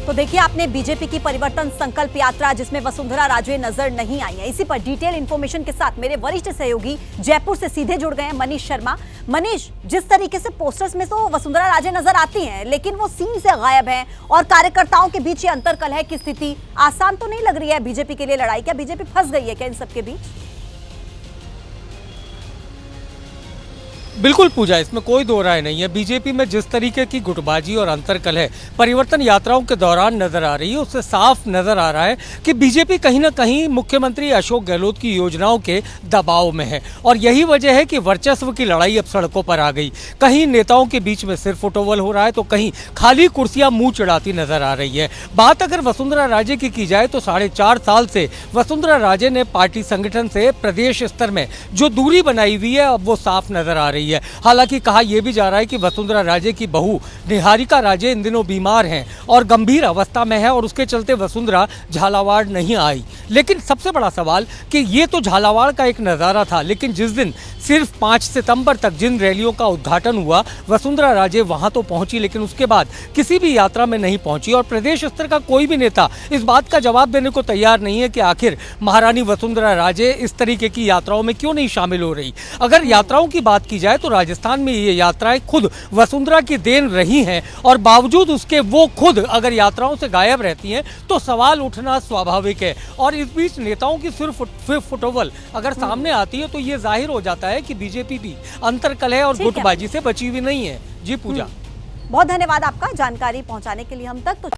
तो देखिए, आपने बीजेपी की परिवर्तन संकल्प यात्रा जिसमें वसुंधरा राजे नजर नहीं आई है, इसी पर डिटेल इंफॉर्मेशन के साथ मेरे वरिष्ठ सहयोगी जयपुर से सीधे जुड़ गए हैं मनीष शर्मा। मनीष, जिस तरीके से पोस्टर्स में तो वसुंधरा राजे नजर आती हैं, लेकिन वो सीन से गायब हैं और कार्यकर्ताओं के बीच ये अंतरकलह की स्थिति आसान तो नहीं लग रही है बीजेपी के लिए लड़ाई। क्या बीजेपी फंस गई है क्या इन सबके बीच? बिल्कुल पूजा, इसमें कोई दो राय नहीं है। बीजेपी में जिस तरीके की गुटबाजी और अंतरकलह परिवर्तन यात्राओं के दौरान नजर आ रही है, उससे साफ नजर आ रहा है कि बीजेपी कहीं ना कहीं मुख्यमंत्री अशोक गहलोत की योजनाओं के दबाव में है और यही वजह है कि वर्चस्व की लड़ाई अब सड़कों पर आ गई। कहीं नेताओं के बीच में सिर फुटोवल हो रहा है तो कहीं खाली कुर्सियां मुंह चढ़ाती नजर आ रही है। बात अगर वसुंधरा राजे की जाए तो 4.5 साल से वसुंधरा राजे ने पार्टी संगठन से प्रदेश स्तर में जो दूरी बनाई हुई है अब वो साफ नजर आ रही है। हालांकि कहा यह भी जा रहा है कि वसुंधरा राजे की बहू निहारिका राजे इन दिनों बीमार हैं और गंभीर अवस्था में है और उसके चलते वसुंधरा झालावाड़ नहीं आई। लेकिन सबसे बड़ा सवाल कि ये तो झालावाड़ का एक नज़ारा था, लेकिन जिस दिन सिर्फ 5 सितंबर तक जिन रैलियों का उद्घाटन हुआ वसुंधरा राजे वहां तो पहुंची, लेकिन उसके बाद किसी भी यात्रा में नहीं पहुंची और प्रदेश स्तर का कोई भी नेता इस बात का जवाब देने को तैयार नहीं है कि आखिर महारानी वसुंधरा राजे इस तरीके की यात्राओं में क्यों नहीं शामिल हो रही। अगर यात्राओं की बात की जाए तो राजस्थान में ये यात्राएं खुद वसुंधरा की देन रही हैं और बावजूद उसके वो खुद अगर यात्राओं से गायब रहती हैं तो सवाल उठना स्वाभाविक है। और इस बीच नेताओं की सिर्फ फुटोवल अगर सामने आती है तो ये जाहिर हो जाता है कि बीजेपी भी अंतरकलह और गुटबाजी से बची हुई नहीं है। जी पूजा, बहुत धन्यवाद आपका जानकारी पहुंचाने के लिए हम तक। तो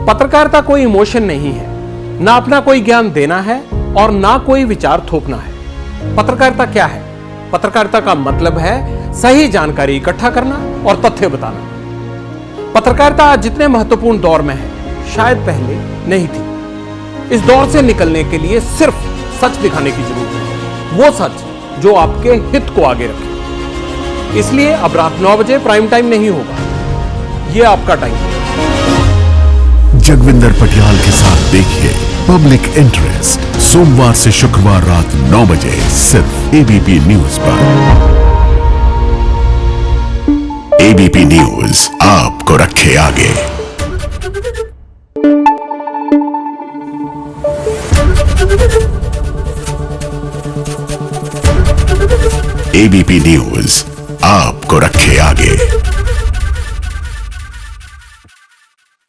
पत्रकारिता कोई इमोशन नहीं है, ना अपना कोई ज्ञान देना है और ना कोई विचार थोपना है। पत्रकारिता क्या है? पत्रकारिता का मतलब है सही जानकारी इकट्ठा करना और तथ्य बताना। पत्रकारिता आज जितने महत्वपूर्ण दौर में है शायद पहले नहीं थी। इस दौर से निकलने के लिए सिर्फ सच दिखाने की जरूरत है, वो सच जो आपके हित को आगे रखे। इसलिए अब रात 9 बजे प्राइम टाइम नहीं होगा, ये आपका टाइम है। जगविंदर पटियाल के साथ देखिए पब्लिक इंटरेस्ट सोमवार से शुक्रवार रात 9 बजे सिर्फ एबीपी न्यूज पर। एबीपी न्यूज आपको रखे आगे। एबीपी न्यूज आपको रखे आगे।